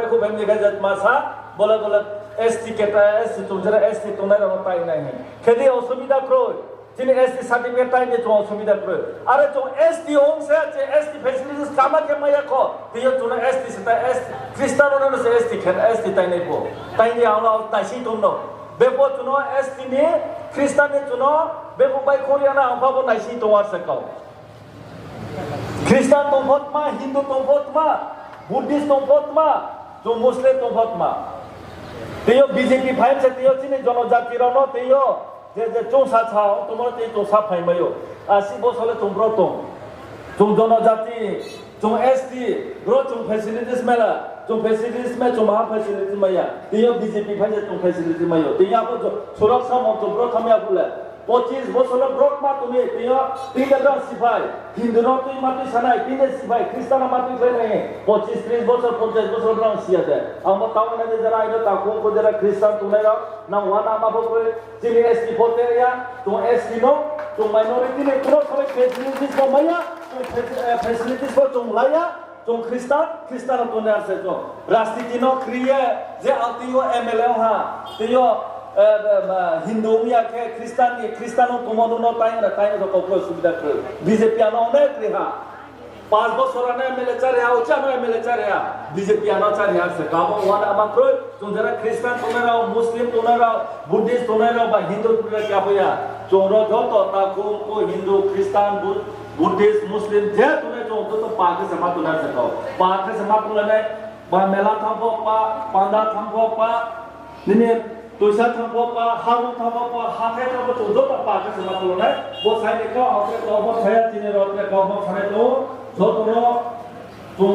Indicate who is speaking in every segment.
Speaker 1: को बहन दिखा जात मासा बोला बोला एसटी के एसटी तुम जरा एसटी तुम नहीं रहो ताई नहीं खेती असुविधा करो जिन्हें एसटी सर्टिफिकेट ताई नहीं तुम असुविधा करो अरे तुम एसटी होम से एसटी फैसिलिटीज कामा के माया को तो तुम एसटी से एसटी क्रिस्तानों ने से एसटी खेल एसटी ताई नहीं को ताई नहीं आओ ताई तुम नो बेपो तुनो एसटी ने क्रिस्तान ने तुनो बेपो बाई कोरिया ना हम बाबो नाइसी तुम आर सकाओ क्रिस्तान तुम बहुत माँ हिंदू तुम बहुत माँ बुद्धिस्ट तुम बहुत माँ जो मुस्लिम तुम बहुत माँ तेयो बीजेपी फाइल से तेयो चिने जनजाति रहो तेयो जे चौसा छाओ तुम्हारे तेयो चौसा फाइल में यो आसी बोस वाले तुम ब्रो तुम जनजाति तुम एसटी ब्रो तुम फैसिलिटीज में ला तुम फैसिलिटीज में तुम वहाँ फैसिलिटीज में या तेयो बीजेपी फाइल से तुम फैसिलिटीज में यो तेयो आप जो सुरक्षा में तुम ब्रो थमे आप ले 25 বছরের ব্রক মা তুমি তিনটা সিপাই হিন্দু ন তুই মাটি সানাই তিনটা সিপাই খ্রিস্টান মাটি ফেলে নাই 25 30 বছর 50 বছর রং সিয়া দে আমরা তাও না যে যারা আইলো তাকো কো যারা খ্রিস্টান তুমি না না ওয়ানা মা বকরে চিনি এসটি ফতে ইয়া তো এসটি নো তো মাইনরিটি নে কোন সবাই ফেসিলিটিস কো মাইয়া তো ফেসিলিটিস কো তুম লাইয়া तुम क्रिस्तान तो ने आसे तो राजनीति नो क्रिया जे आतियो एमएलए हा तियो हिंदू मिया के क्रिस्तानो तुमनो नो टाइम तो कोको सुविधा कर बीजेपी आनो ने क्रिहा 5 बছর आने एमएलए चारे आ उचानो एमएलए चारे आ बीजेपी आनो चारे आ से कामो वाना माक्रो तुम जरा क्रिस्तान तुमेरा मुस्लिम तुमेरा बुद्धिस्ट तुमेरा बा हिंदू तुमेरा क्या होया चोरो जो तो ताको को हिंदू क्रिस्तान बुद्धिस्ट मुस्लिम जे तुने जो तो पाके समा तुना सको पाके समा तुने बा मेला थांबो पा पांदा थांबो पा निने तुसा थांबो पा हारू थांबो पा हाथे थांबो तो जो तो पाके समा तुने वो साइड को आके तो वो छया तिने रोते को वो खरे तो जो तो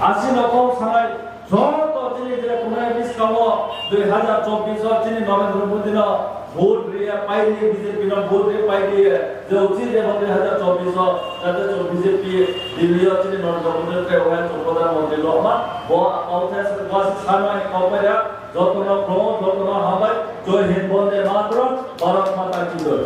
Speaker 1: आसी नको समय जो तो तिने जे तुने बिस कमो 2024 तिने नरेंद्र मोदी न ভোট রিয়া পাইলি বিজেপি ন ভোট রে পাইলি যে উচিত যে 2024 তাতে তো বিজেপি দিল্লি আছে নরেন্দ্র মোদি কে ওয়ান প্রধানমন্ত্রী লোমা ও অথেস বাস সামাই কপরা যতন প্রো যতন হাবাই জয় হিন্দ বন্দে মাতরম ভারত মাতা কি জয়